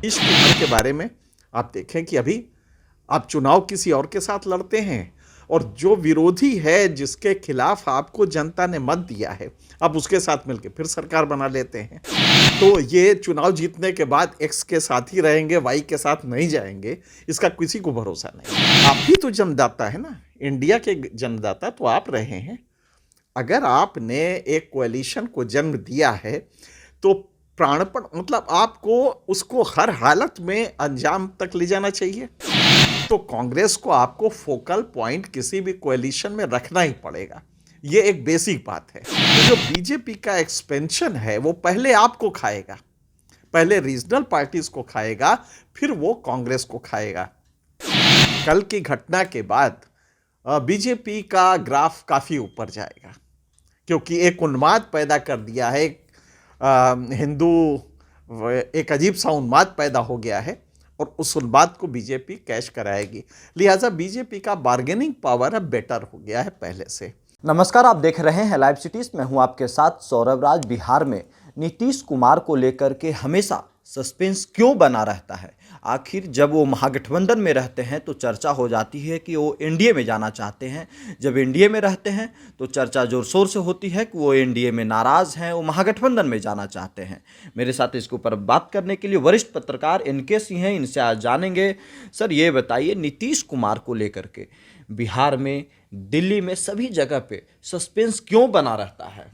नीतीश कुमार के बारे में आप देखें कि अभी आप चुनाव किसी और के साथ लड़ते हैं और जो विरोधी है, जिसके खिलाफ आपको जनता ने मत दिया है, आप उसके साथ मिलकर फिर सरकार बना लेते हैं। तो ये चुनाव जीतने के बाद एक्स के साथ ही रहेंगे, वाई के साथ नहीं जाएंगे, इसका किसी को भरोसा नहीं। आप भी तो जन्मदाता है ना, इंडिया के जन्मदाता तो आप रहे हैं। अगर आपने एक कोएलिशन को जन्म दिया है तो प्राणपण मतलब आपको उसको हर हालत में अंजाम तक ले जाना चाहिए। तो कांग्रेस को आपको फोकल पॉइंट किसी भी कोएलिशन में रखना ही पड़ेगा, ये एक बेसिक बात है। तो जो बीजेपी का एक्सपेंशन है वो पहले आपको खाएगा, पहले रीजनल पार्टीज को खाएगा, फिर वो कांग्रेस को खाएगा। कल की घटना के बाद बीजेपी का ग्राफ काफी ऊपर जाएगा, क्योंकि एक उन्माद पैदा कर दिया है, हिंदू एक अजीब सा उन्माद पैदा हो गया है और उस उन्माद को बीजेपी कैश कराएगी। लिहाजा बीजेपी का बार्गेनिंग पावर अब बेटर हो गया है पहले से। नमस्कार, आप देख रहे हैं लाइव सिटीज। मैं हूं आपके साथ सौरभ राज। बिहार में नीतीश कुमार को लेकर के हमेशा सस्पेंस क्यों बना रहता है? आखिर जब वो महागठबंधन में रहते हैं तो चर्चा हो जाती है कि वो एनडीए में जाना चाहते हैं, जब एनडीए में रहते हैं तो चर्चा जोर शोर से होती है कि वो एनडीए में नाराज़ हैं, वो महागठबंधन में जाना चाहते हैं। मेरे साथ इसके ऊपर बात करने के लिए वरिष्ठ पत्रकार इनके सिंह हैं, इनसे आज जानेंगे। सर, ये बताइए, नीतीश कुमार को लेकर के बिहार में, दिल्ली में, सभी जगह पे सस्पेंस क्यों बना रहता है?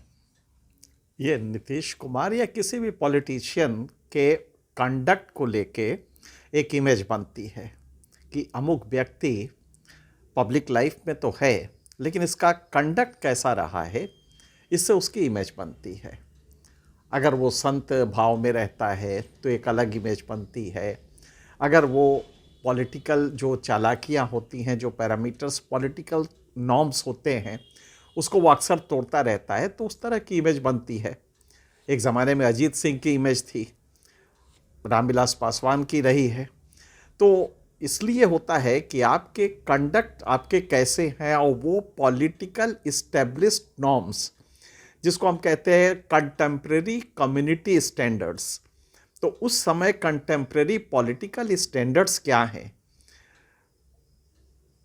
ये नीतीश कुमार या किसी भी पॉलिटिशियन के कंडक्ट को लेके एक इमेज बनती है कि अमुक व्यक्ति पब्लिक लाइफ में तो है, लेकिन इसका कंडक्ट कैसा रहा है, इससे उसकी इमेज बनती है। अगर वो संत भाव में रहता है तो एक अलग इमेज बनती है। अगर वो पॉलिटिकल जो चालाकियाँ होती हैं, जो पैरामीटर्स पॉलिटिकल नॉर्म्स होते हैं, उसको वो अक्सर तोड़ता रहता है, तो उस तरह की इमेज बनती है। एक ज़माने में अजीत सिंह की इमेज थी, रामविलास पासवान की रही है। तो इसलिए होता है कि आपके कंडक्ट आपके कैसे हैं और वो पॉलिटिकल इस्टेब्लिश्ड नॉर्म्स, जिसको हम कहते हैं कंटेम्प्रेरी कम्युनिटी स्टैंडर्ड्स, तो उस समय कंटेम्प्रेरी पॉलिटिकल स्टैंडर्ड्स क्या हैं,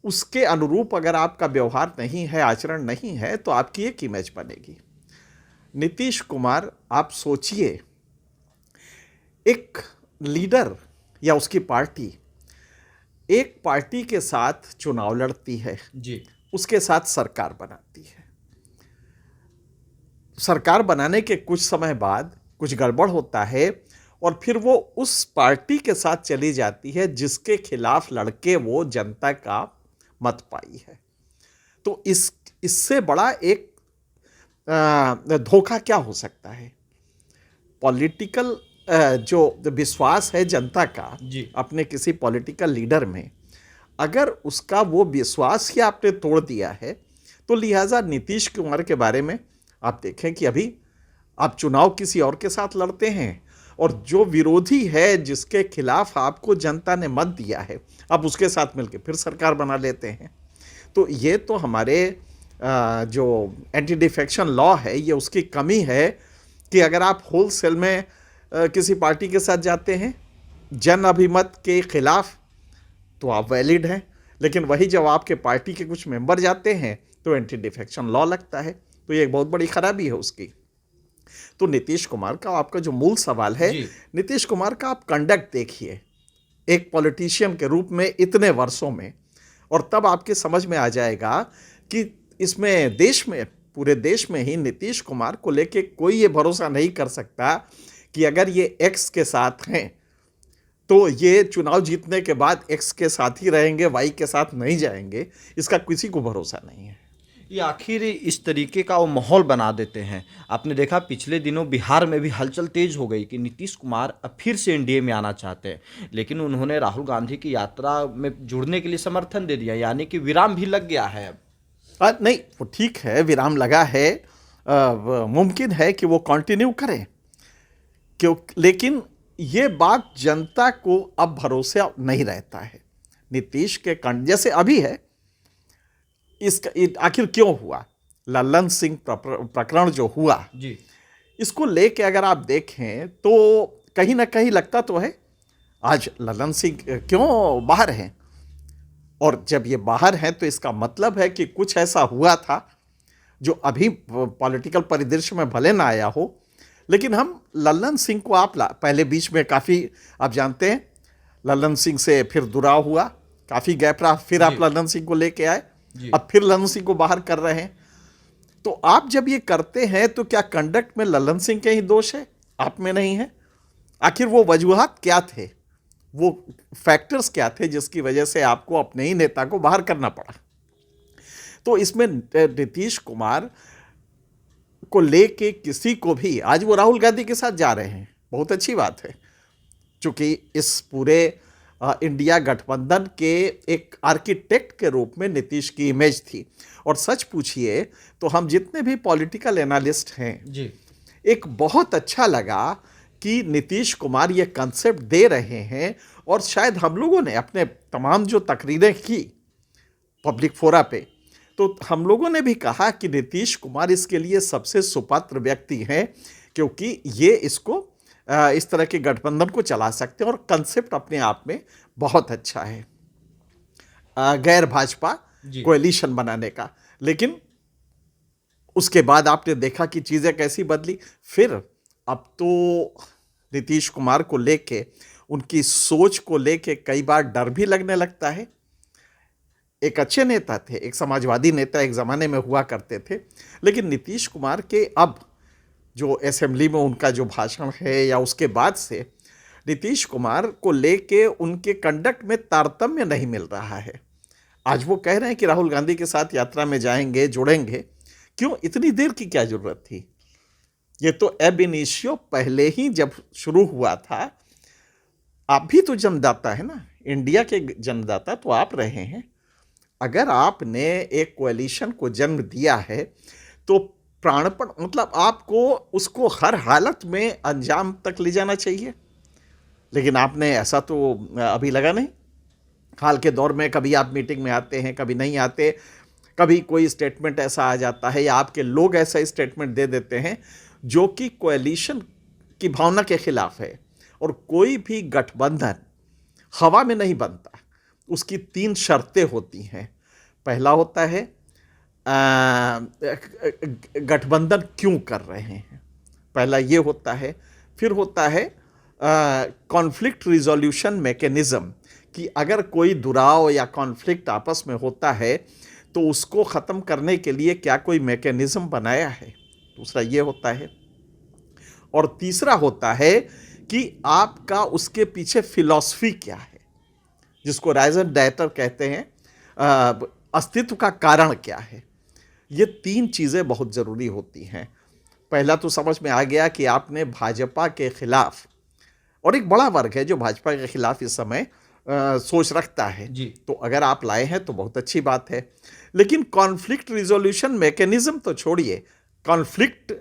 उसके अनुरूप अगर आपका व्यवहार नहीं है, आचरण नहीं है, तो आपकी एक इमेज बनेगी। नीतीश कुमार, आप सोचिए, एक लीडर या उसकी पार्टी एक पार्टी के साथ चुनाव लड़ती है जी, उसके साथ सरकार बनाती है। सरकार बनाने के कुछ समय बाद कुछ गड़बड़ होता है और फिर वो उस पार्टी के साथ चली जाती है जिसके खिलाफ लड़के वो जनता का मत पाई है। तो इससे बड़ा एक धोखा क्या हो सकता है? पॉलिटिकल जो विश्वास है जनता का जी, अपने किसी पॉलिटिकल लीडर में, अगर उसका वो विश्वास ही आपने तोड़ दिया है, तो लिहाजा नीतीश कुमार के बारे में आप देखें कि अभी आप चुनाव किसी और के साथ लड़ते हैं और जो विरोधी है, जिसके खिलाफ आपको जनता ने मत दिया है, आप उसके साथ मिलकर फिर सरकार बना लेते हैं। तो ये तो हमारे जो एंटी डिफेक्शन लॉ है, ये उसकी कमी है कि अगर आप होलसेल में किसी पार्टी के साथ जाते हैं जन अभिमत के खिलाफ, तो आप वैलिड हैं, लेकिन वही जब आपके पार्टी के कुछ मेंबर जाते हैं तो एंटी डिफेक्शन लॉ लगता है। तो ये एक बहुत बड़ी खराबी है उसकी। तो नीतीश कुमार का, आपका जो मूल सवाल है, नीतीश कुमार का आप कंडक्ट देखिए एक पॉलिटिशियन के रूप में इतने वर्षों में, और तब आपके समझ में आ जाएगा कि इसमें देश में, पूरे देश में ही नीतीश कुमार को लेके कोई ये भरोसा नहीं कर सकता कि अगर ये एक्स के साथ हैं तो ये चुनाव जीतने के बाद एक्स के साथ ही रहेंगे, वाई के साथ नहीं जाएंगे, इसका किसी को भरोसा नहीं है। ये आखिर इस तरीके का वो माहौल बना देते हैं। आपने देखा पिछले दिनों बिहार में भी हलचल तेज हो गई कि नीतीश कुमार अब फिर से एनडीए में आना चाहते हैं, लेकिन उन्होंने राहुल गांधी की यात्रा में जुड़ने के लिए समर्थन दे दिया, यानी कि विराम भी लग गया है अब। नहीं, वो ठीक है, विराम लगा है, मुमकिन है कि वो कंटिन्यू करें, क्यों, लेकिन ये बात जनता को अब भरोसा नहीं रहता है। नीतीश के जैसे अभी है, इसका आखिर क्यों हुआ, लल्लन सिंह प्रकरण जो हुआ जी, इसको लेके अगर आप देखें तो कहीं ना कहीं लगता तो है आज ललन सिंह क्यों बाहर हैं? और जब ये बाहर हैं तो इसका मतलब है कि कुछ ऐसा हुआ था जो अभी पॉलिटिकल परिदृश्य में भले ना आया हो, लेकिन हम ललन सिंह को पहले बीच में काफ़ी, आप जानते हैं, ललन सिंह से फिर दुराव हुआ, काफ़ी गैप रहा, फिर आप ललन सिंह को लेके आए, अब फिर ललन सिंह को बाहर कर रहे हैं। तो आप जब ये करते हैं तो क्या कंडक्ट में ललन सिंह के ही दोष है, आप में नहीं है? आखिर वो वजूहात क्या थे, वो फैक्टर्स क्या थे जिसकी वजह से आपको अपने ही नेता को बाहर करना पड़ा? तो इसमें नीतीश कुमार को लेके किसी को भी, आज वो राहुल गांधी के साथ जा रहे हैं, बहुत अच्छी बात है, क्योंकि इस पूरे इंडिया गठबंधन के एक आर्किटेक्ट के रूप में नीतीश की इमेज थी। और सच पूछिए तो हम जितने भी पॉलिटिकल एनालिस्ट हैं जी, एक बहुत अच्छा लगा कि नीतीश कुमार ये कंसेप्ट दे रहे हैं। और शायद हम लोगों ने अपने तमाम जो तकरीरें की पब्लिक फोरा पे, तो हम लोगों ने भी कहा कि नीतीश कुमार इसके लिए सबसे सुपात्र व्यक्ति हैं, क्योंकि ये इसको इस तरह के गठबंधन को चला सकते हैं। और कंसेप्ट अपने आप में बहुत अच्छा है, गैर भाजपा कोएलिशन बनाने का। लेकिन उसके बाद आपने देखा कि चीज़ें कैसी बदली। फिर अब तो नीतीश कुमार को लेके, उनकी सोच को लेके कई बार डर भी लगने लगता है। एक अच्छे नेता थे, एक समाजवादी नेता एक ज़माने में हुआ करते थे, लेकिन नीतीश कुमार के अब जो असेंबली में उनका जो भाषण है या उसके बाद से नीतीश कुमार को लेके उनके कंडक्ट में तारतम्य नहीं मिल रहा है। आज वो कह रहे हैं कि राहुल गांधी के साथ यात्रा में जाएंगे, जुड़ेंगे। क्यों इतनी देर की क्या जरूरत थी? ये तो एब इनिशियो पहले ही जब शुरू हुआ था। आप भी तो जन्मदाता है ना, इंडिया के जन्मदाता तो आप रहे हैं। अगर आपने एक कोएलिशन को जन्म दिया है तो प्राणपण, मतलब आपको उसको हर हालत में अंजाम तक ले जाना चाहिए। लेकिन आपने ऐसा तो अभी लगा नहीं। हाल के दौर में कभी आप मीटिंग में आते हैं, कभी नहीं आते, कभी कोई स्टेटमेंट ऐसा आ जाता है या आपके लोग ऐसा स्टेटमेंट दे देते हैं जो कि कोएलिशन की भावना के खिलाफ है। और कोई भी गठबंधन हवा में नहीं बनता, उसकी 3 शर्तें होती हैं। पहला होता है गठबंधन क्यों कर रहे हैं, पहला ये होता है। फिर होता है कॉन्फ्लिक्ट रिजोल्यूशन मैकेनिज्म, कि अगर कोई दुराव या कॉन्फ्लिक्ट आपस में होता है तो उसको ख़त्म करने के लिए क्या कोई मैकेनिज्म बनाया है, दूसरा ये होता है। और तीसरा होता है कि आपका उसके पीछे फिलॉसफी क्या है, जिसको राइजन डायटर कहते हैं, अस्तित्व का कारण क्या है। ये 3 चीज़ें बहुत ज़रूरी होती हैं। पहला तो समझ में आ गया कि आपने भाजपा के खिलाफ, और एक बड़ा वर्ग है जो भाजपा के खिलाफ इस समय सोच रखता है जी, तो अगर आप लाए हैं तो बहुत अच्छी बात है। लेकिन कॉन्फ्लिक्ट रिजोल्यूशन मैकेनिज्म तो छोड़िए, कॉन्फ्लिक्ट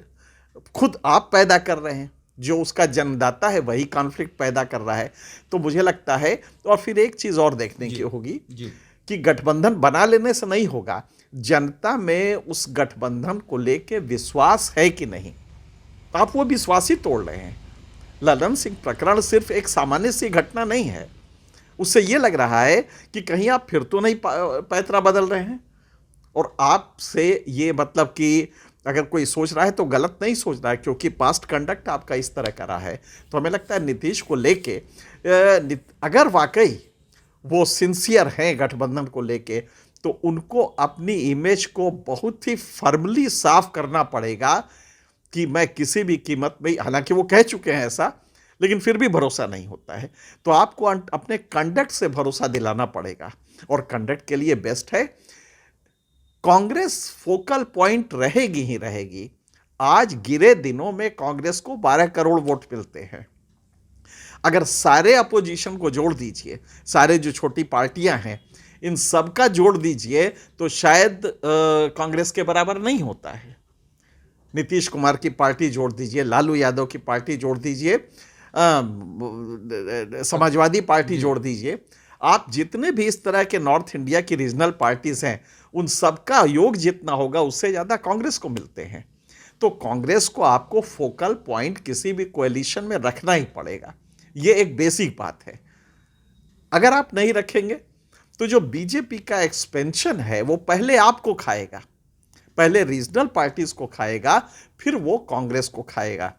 खुद आप पैदा कर रहे हैं, जो उसका जन्मदाता है वही कॉन्फ्लिक्ट पैदा कर रहा है। तो मुझे लगता है, और फिर एक चीज़ और देखने की होगी कि गठबंधन बना लेने से नहीं होगा, जनता में उस गठबंधन को लेके विश्वास है कि नहीं। तो आप वो विश्वास ही तोड़ रहे हैं। ललन सिंह प्रकरण सिर्फ एक सामान्य सी घटना नहीं है, उससे ये लग रहा है कि कहीं आप फिर तो नहीं पैतरा बदल रहे हैं। और आपसे ये मतलब कि अगर कोई सोच रहा है तो गलत नहीं सोच रहा है, क्योंकि पास्ट कंडक्ट आपका इस तरह का रहा है। तो हमें लगता है नीतीश को लेके अगर वाकई वो सिंसियर हैं गठबंधन को लेके, तो उनको अपनी इमेज को बहुत ही फर्मली साफ करना पड़ेगा कि मैं किसी भी कीमत में, हालांकि वो कह चुके हैं ऐसा, लेकिन फिर भी भरोसा नहीं होता है। तो आपको अपने कंडक्ट से भरोसा दिलाना पड़ेगा। और कंडक्ट के लिए बेस्ट है, कांग्रेस फोकल पॉइंट रहेगी ही रहेगी। आज गिरे दिनों में कांग्रेस को 12 करोड़ वोट मिलते हैं। अगर सारे अपोजिशन को जोड़ दीजिए, सारे जो छोटी पार्टियां हैं इन सब का जोड़ दीजिए, तो शायद कांग्रेस के बराबर नहीं होता है। नीतीश कुमार की पार्टी जोड़ दीजिए, लालू यादव की पार्टी जोड़ दीजिए, समाजवादी पार्टी जोड़ दीजिए, आप जितने भी इस तरह के नॉर्थ इंडिया की रीजनल पार्टीज हैं उन सबका योग जितना होगा उससे ज़्यादा कांग्रेस को मिलते हैं। तो कांग्रेस को आपको फोकल पॉइंट किसी भी कोएलिशन में रखना ही पड़ेगा, ये एक बेसिक बात है। अगर आप नहीं रखेंगे तो जो बीजेपी का एक्सपेंशन है वो पहले आपको खाएगा, पहले रीजनल पार्टीज को खाएगा, फिर वो कांग्रेस को खाएगा,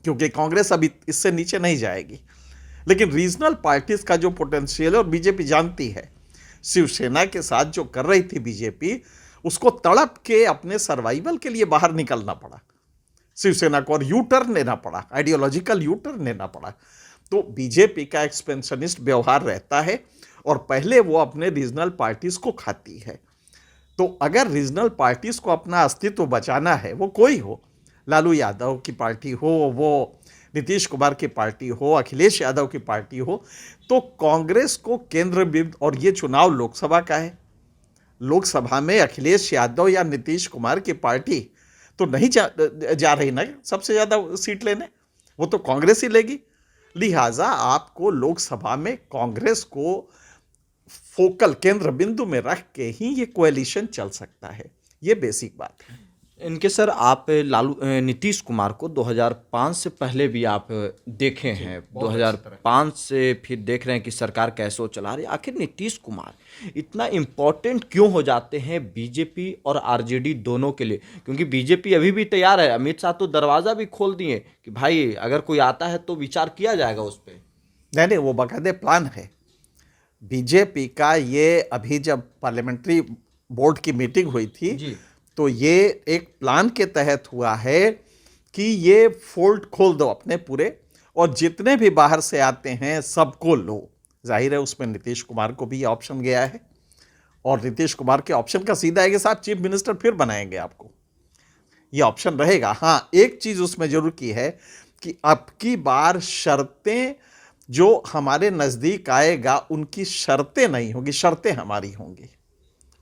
क्योंकि कांग्रेस अभी इससे नीचे नहीं जाएगी। लेकिन रीजनल पार्टीज का जो पोटेंशियल है, और बीजेपी जानती है, शिवसेना के साथ जो कर रही थी बीजेपी, उसको तड़प के अपने सर्वाइवल के लिए बाहर निकलना पड़ा शिवसेना को, और यू टर्न लेना पड़ा, आइडियोलॉजिकल यू टर्न लेना पड़ा। तो बीजेपी का एक्सपेंशनिस्ट व्यवहार रहता है और पहले वो अपने रीजनल पार्टीज को खाती है। तो अगर रीजनल पार्टीज को अपना अस्तित्व बचाना है, वो कोई हो, लालू यादव की पार्टी हो, वो नीतीश कुमार की पार्टी हो, अखिलेश यादव की पार्टी हो, तो कांग्रेस को केंद्र बिंदु, और ये चुनाव लोकसभा का है, लोकसभा में अखिलेश यादव या नीतीश कुमार की पार्टी तो नहीं जा रही ना सबसे ज़्यादा सीट लेने, वो तो कांग्रेस ही लेगी। लिहाजा आपको लोकसभा में कांग्रेस को फोकल केंद्र बिंदु में रख के ही ये कोएलिशन चल सकता है, ये बेसिक बात है। इनके सर, आप नीतीश कुमार को 2005 से पहले भी आप देखे हैं, 2005 से फिर देख रहे हैं कि सरकार कैसे चला रही है। आखिर नीतीश कुमार इतना इम्पोर्टेंट क्यों हो जाते हैं बीजेपी और आरजेडी दोनों के लिए? क्योंकि बीजेपी अभी भी तैयार है, अमित शाह तो दरवाज़ा भी खोल दिए कि भाई अगर कोई आता है तो विचार किया जाएगा उस पर। नहीं, वो बाकायदे प्लान है बीजेपी का। ये अभी जब पार्लियामेंट्री बोर्ड की मीटिंग हुई थी जी, तो ये एक प्लान के तहत हुआ है कि ये फोल्ड खोल दो अपने पूरे, और जितने भी बाहर से आते हैं सबको लो। जाहिर है उसमें नीतीश कुमार को भी ऑप्शन गया है, और नीतीश कुमार के ऑप्शन का सीधा है कि साहब चीफ मिनिस्टर फिर बनाएंगे आपको, ये ऑप्शन रहेगा। हाँ, एक चीज़ उसमें जरूर की है कि अब की बार शर्तें जो हमारे नज़दीक आएगा उनकी शर्तें नहीं होगी, शर्तें हमारी होंगी।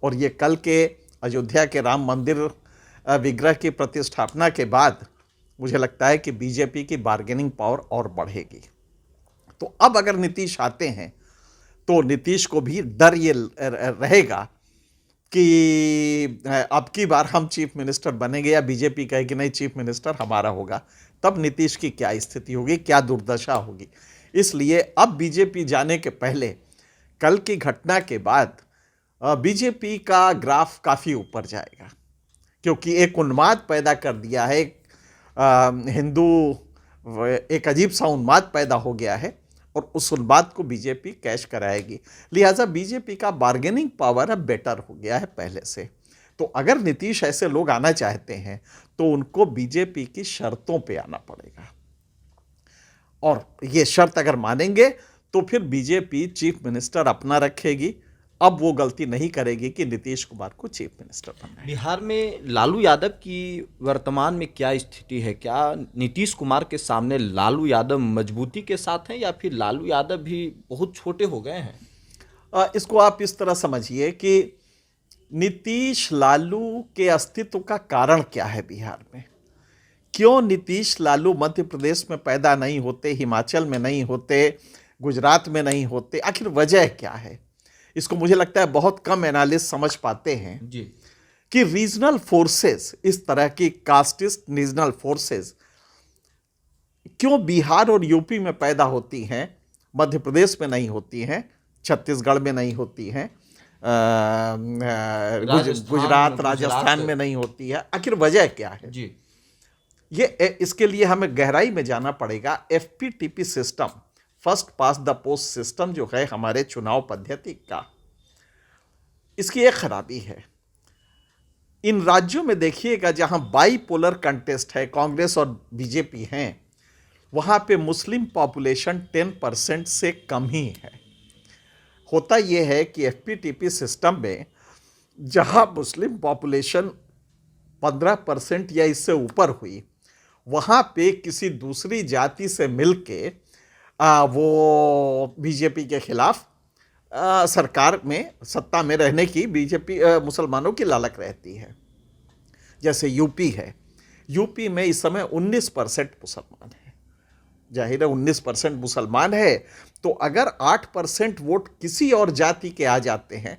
और ये कल के अयोध्या के राम मंदिर विग्रह की प्रतिष्ठापना के बाद मुझे लगता है कि बीजेपी की बार्गेनिंग पावर और बढ़ेगी। तो अब अगर नीतीश आते हैं तो नीतीश को भी डर ये रहेगा कि अब की बार हम चीफ मिनिस्टर बनेंगे, या बीजेपी कहे कि नहीं चीफ मिनिस्टर हमारा होगा, तब नीतीश की क्या स्थिति होगी, क्या दुर्दशा होगी। इसलिए अब बीजेपी जाने के पहले, कल की घटना के बाद बीजेपी का ग्राफ काफ़ी ऊपर जाएगा, क्योंकि एक उन्माद पैदा कर दिया है, हिंदू एक अजीब सा उन्माद पैदा हो गया है, और उस उन्माद को बीजेपी कैश कराएगी। लिहाजा बीजेपी का बार्गेनिंग पावर अब बेटर हो गया है पहले से। तो अगर नीतीश ऐसे लोग आना चाहते हैं तो उनको बीजेपी की शर्तों पे आना पड़ेगा, और ये शर्त अगर मानेंगे तो फिर बीजेपी चीफ मिनिस्टर अपना रखेगी। अब वो गलती नहीं करेगी कि नीतीश कुमार को चीफ मिनिस्टर बनना है। बिहार में लालू यादव की वर्तमान में क्या स्थिति है? क्या नीतीश कुमार के सामने लालू यादव मजबूती के साथ हैं, या फिर लालू यादव भी बहुत छोटे हो गए हैं? इसको आप इस तरह समझिए कि नीतीश लालू के अस्तित्व का कारण क्या है बिहार में? क्यों नीतीश लालू मध्य प्रदेश में पैदा नहीं होते, हिमाचल में नहीं होते, गुजरात में नहीं होते? आखिर वजह क्या है? इसको मुझे लगता है बहुत कम एनालिस्ट समझ पाते हैं जी, कि रीजनल फोर्सेस, इस तरह की कास्टिस्ट रीजनल फोर्सेस क्यों बिहार और यूपी में पैदा होती हैं, मध्य प्रदेश में नहीं होती हैं, छत्तीसगढ़ में नहीं होती हैं, गुजरात राजस्थान में नहीं होती है? आखिर वजह क्या है? जी, ये इसके लिए हमें गहराई में जाना पड़ेगा। FPTP system, first pass the post system, जो है हमारे चुनाव पद्धति का, इसकी एक खराबी है। इन राज्यों में देखिएगा जहां बाईपोलर कंटेस्ट है, कांग्रेस और बीजेपी हैं, वहां पे मुस्लिम पॉपुलेशन 10% से कम ही है। होता यह है कि एफपीटीपी सिस्टम में जहां मुस्लिम पॉपुलेशन 15% या इससे ऊपर हुई, वहां पे किसी दूसरी जाति से मिलके वो बीजेपी के खिलाफ सरकार में सत्ता में रहने की बीजेपी मुसलमानों की लालच रहती है। जैसे यूपी है, यूपी में इस समय 19% मुसलमान है। जाहिर है 19% मुसलमान है, तो अगर 8% वोट किसी और जाति के आ जाते हैं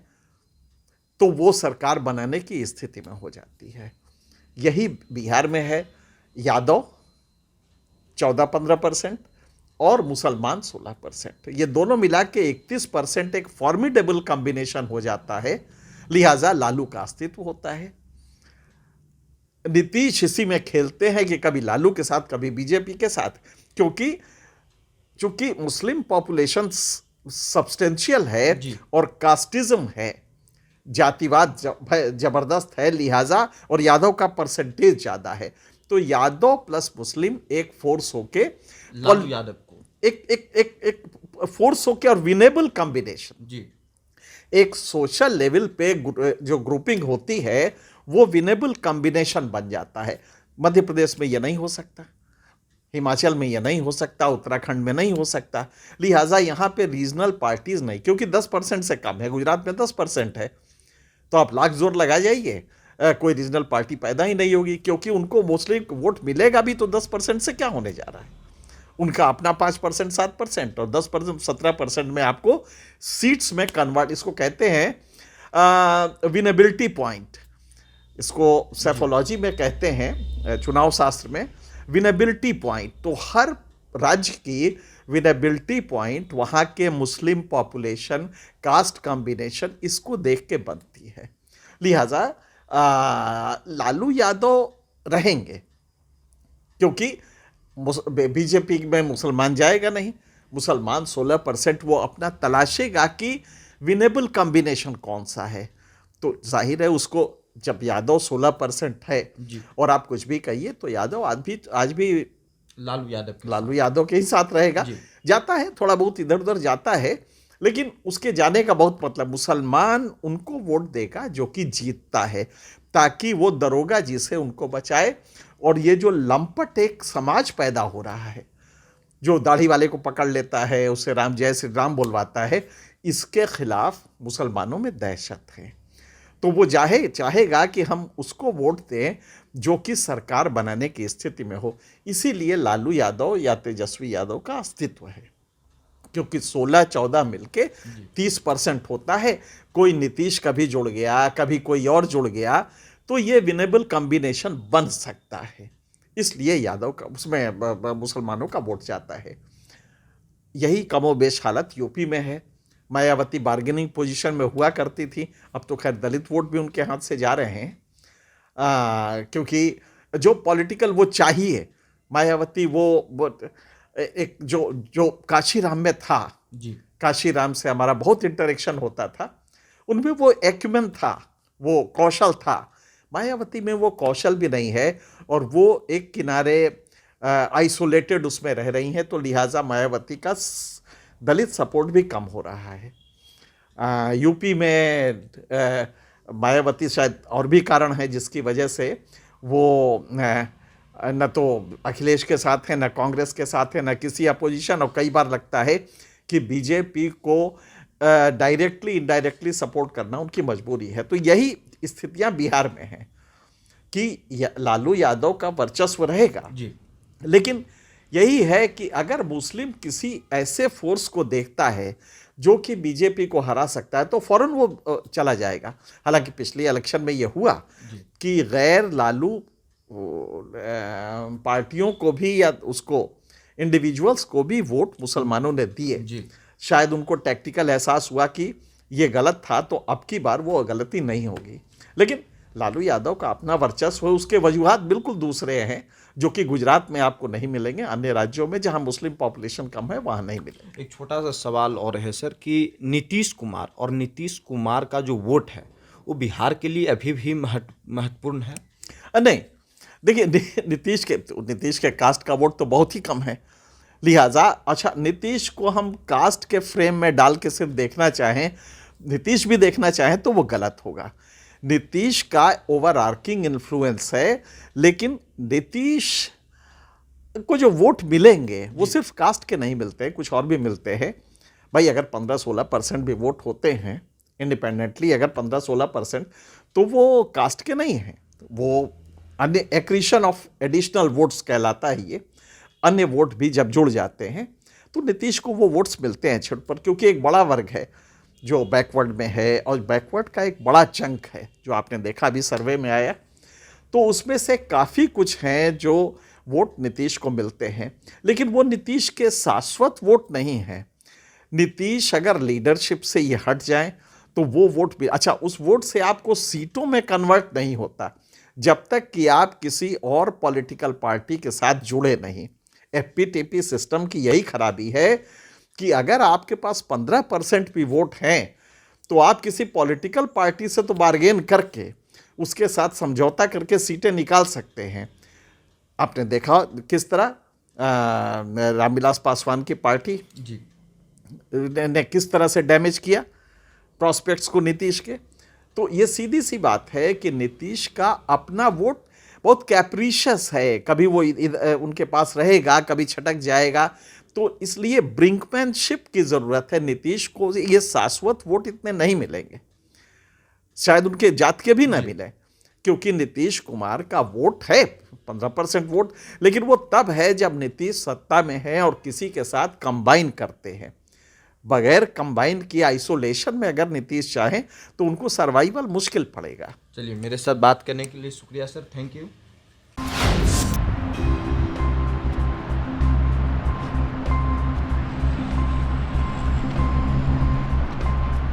तो वो सरकार बनाने की स्थिति में हो जाती है। यही बिहार में है। यादव 14-15%, और मुसलमान 16%। ये दोनों मिला के 31% एक फॉर्मिडेबल कॉम्बिनेशन हो जाता है, लिहाजा लालू का अस्तित्व होता है। नीतीश इसी में खेलते हैं कि कभी लालू के साथ कभी बीजेपी के साथ, क्योंकि चूंकि मुस्लिम पॉपुलेशन सब्सटेंशियल है जी। और कास्टिज्म है, जातिवाद जबरदस्त है, लिहाजा और यादव का परसेंटेज ज्यादा है, तो यादव प्लस मुस्लिम एक फोर्स होके लालू यादव को एक फोर्स होके और विनेबल कॉम्बिनेशन, जी एक सोशल लेवल पे जो ग्रुपिंग होती है वो विनेबल कॉम्बिनेशन बन जाता है। मध्य प्रदेश में यह नहीं हो सकता, हिमाचल में यह नहीं हो सकता, उत्तराखंड में नहीं हो सकता, लिहाजा यहाँ पे रीजनल पार्टीज नहीं, क्योंकि 10% से कम है, गुजरात में 10% है, तो आप लाख जोर लगा जाइए, कोई रीजनल पार्टी पैदा ही नहीं होगी, क्योंकि उनको मोस्टली वोट मिलेगा भी तो 10% से क्या होने जा रहा है, उनका अपना 5% 7% और 10% 17% में आपको सीट्स में कन्वर्ट, इसको कहते हैं विनेबिलिटी पॉइंट, इसको सेफोलॉजी में कहते हैं, चुनाव शास्त्र में विनेबिलिटी पॉइंट। तो हर राज्य की विनेबिलिटी पॉइंट वहाँ के मुस्लिम पॉपुलेशन, कास्ट कॉम्बिनेशन, इसको देख के बनती है, लिहाजा लालू यादव रहेंगे, क्योंकि बीजेपी में मुसलमान जाएगा नहीं, मुसलमान 16%, वो अपना तलाशेगा कि विनेबल कॉम्बिनेशन कौन सा है, तो जाहिर है उसको, जब यादव 16% है जी। और आप कुछ भी कहिए तो यादव आज भी लालू यादव के ही साथ रहेगा, जाता है थोड़ा बहुत इधर उधर जाता है, लेकिन उसके जाने का बहुत मतलब, मुसलमान उनको वोट देगा जो कि जीतता है, ताकि वो दरोगा जी से उनको बचाए। और ये जो लंपट एक समाज पैदा हो रहा है, जो दाढ़ी वाले को पकड़ लेता है, उसे राम जय श्री राम बोलवाता है, इसके खिलाफ मुसलमानों में दहशत है, तो वो चाहेगा कि हम उसको वोट दें जो कि सरकार बनाने की स्थिति में हो। इसीलिए लालू यादव या तेजस्वी यादव का अस्तित्व है, क्योंकि 16-14 मिलके 30% होता है, कोई नीतीश कभी जुड़ गया, कभी कोई और जुड़ गया, तो ये विनेबल कॉम्बिनेशन बन सकता है, इसलिए यादव का उसमें मुसलमानों का वोट जाता है। यही कमोबेश हालत यूपी में है, मायावती बार्गेनिंग पोजीशन में हुआ करती थी, अब तो खैर दलित वोट भी उनके हाथ से जा रहे हैं, क्योंकि जो पॉलिटिकल वो चाहिए, मायावती वो एक जो काशीराम में था जी, काशीराम से हमारा बहुत इंटरेक्शन होता था, उनमें वो एक्यूमेन था, वो कौशल था, मायावती में वो कौशल भी नहीं है, और वो एक किनारे आइसोलेटेड उसमें रह रही हैं, तो लिहाजा मायावती का दलित सपोर्ट भी कम हो रहा है। यूपी में मायावती शायद और भी कारण है जिसकी वजह से वो न तो अखिलेश के साथ है, न कांग्रेस के साथ है, न किसी अपोजिशन, और कई बार लगता है कि बीजेपी को डायरेक्टली इनडायरेक्टली सपोर्ट करना उनकी मजबूरी है। तो यही स्थितियां बिहार में हैं कि लालू यादव का वर्चस्व रहेगा जी। लेकिन यही है कि अगर मुस्लिम किसी ऐसे फोर्स को देखता है जो कि बीजेपी को हरा सकता है तो फौरन वो चला जाएगा। हालांकि पिछले इलेक्शन में ये हुआ कि गैर लालू पार्टियों को भी या उसको इंडिविजुअल्स को भी वोट मुसलमानों ने दिए। शायद उनको टैक्टिकल एहसास हुआ कि ये गलत था तो अब की बार वो गलती नहीं होगी। लेकिन लालू यादव का अपना वर्चस्व है, उसके वजूहात बिल्कुल दूसरे हैं जो कि गुजरात में आपको नहीं मिलेंगे, अन्य राज्यों में जहां मुस्लिम पॉपुलेशन कम है वहां नहीं मिलेंगे। एक छोटा सा सवाल और है सर कि नीतीश कुमार का जो वोट है वो बिहार के लिए अभी भी महत्वपूर्ण है? नहीं, देखिए नीतीश के कास्ट का वोट तो बहुत ही कम है, लिहाजा अच्छा नीतीश को हम कास्ट के फ्रेम में डाल के सिर्फ देखना चाहें, नीतीश भी देखना चाहें तो वो गलत होगा। नीतीश का ओवर आर्किंग इन्फ्लुएंस है, लेकिन नीतीश को जो वोट मिलेंगे वो सिर्फ कास्ट के नहीं मिलते, कुछ और भी मिलते हैं। भाई अगर 15-16% भी वोट होते हैं इंडिपेंडेंटली, अगर 15-16%, तो वो कास्ट के नहीं हैं, वो अन्य एक्रीशन ऑफ एडिशनल वोट्स कहलाता है ये। अन्य वोट भी जब जुड़ जाते हैं तो नीतीश को वो वोट्स मिलते हैं छुट पर, क्योंकि एक बड़ा वर्ग है जो बैकवर्ड में है, और बैकवर्ड का एक बड़ा चंक है जो आपने देखा अभी सर्वे में आया, तो उसमें से काफ़ी कुछ हैं जो वोट नीतीश को मिलते हैं, लेकिन वो नीतीश के शाश्वत वोट नहीं है। नीतीश अगर लीडरशिप से ये हट जाए तो वो वोट भी अच्छा, उस वोट से आपको सीटों में कन्वर्ट नहीं होता जब तक कि आप किसी और पॉलिटिकल पार्टी के साथ जुड़े नहीं। एफपीटीपी सिस्टम की यही खराबी है कि अगर आपके पास 15% भी वोट हैं तो आप किसी पॉलिटिकल पार्टी से तो बार्गेन करके उसके साथ समझौता करके सीटें निकाल सकते हैं। आपने देखा किस तरह रामविलास पासवान की पार्टी जी ने किस तरह से डैमेज किया प्रॉस्पेक्ट्स को नीतीश के। तो ये सीधी सी बात है कि नीतीश का अपना वोट बहुत कैप्रिशियस है, कभी वो उनके पास रहेगा, कभी छटक जाएगा। तो इसलिए ब्रिंकमैनशिप की ज़रूरत है। नीतीश को ये शाश्वत वोट इतने नहीं मिलेंगे, शायद उनके जात के भी ना मिले, क्योंकि नीतीश कुमार का वोट है 15% वोट, लेकिन वो तब है जब नीतीश सत्ता में है और किसी के साथ कंबाइन करते हैं। बगैर कंबाइन किए आइसोलेशन में अगर नीतीश चाहें तो उनको सर्वाइवल मुश्किल पड़ेगा। चलिए, मेरे साथ बात करने के लिए शुक्रिया सर, थैंक यू।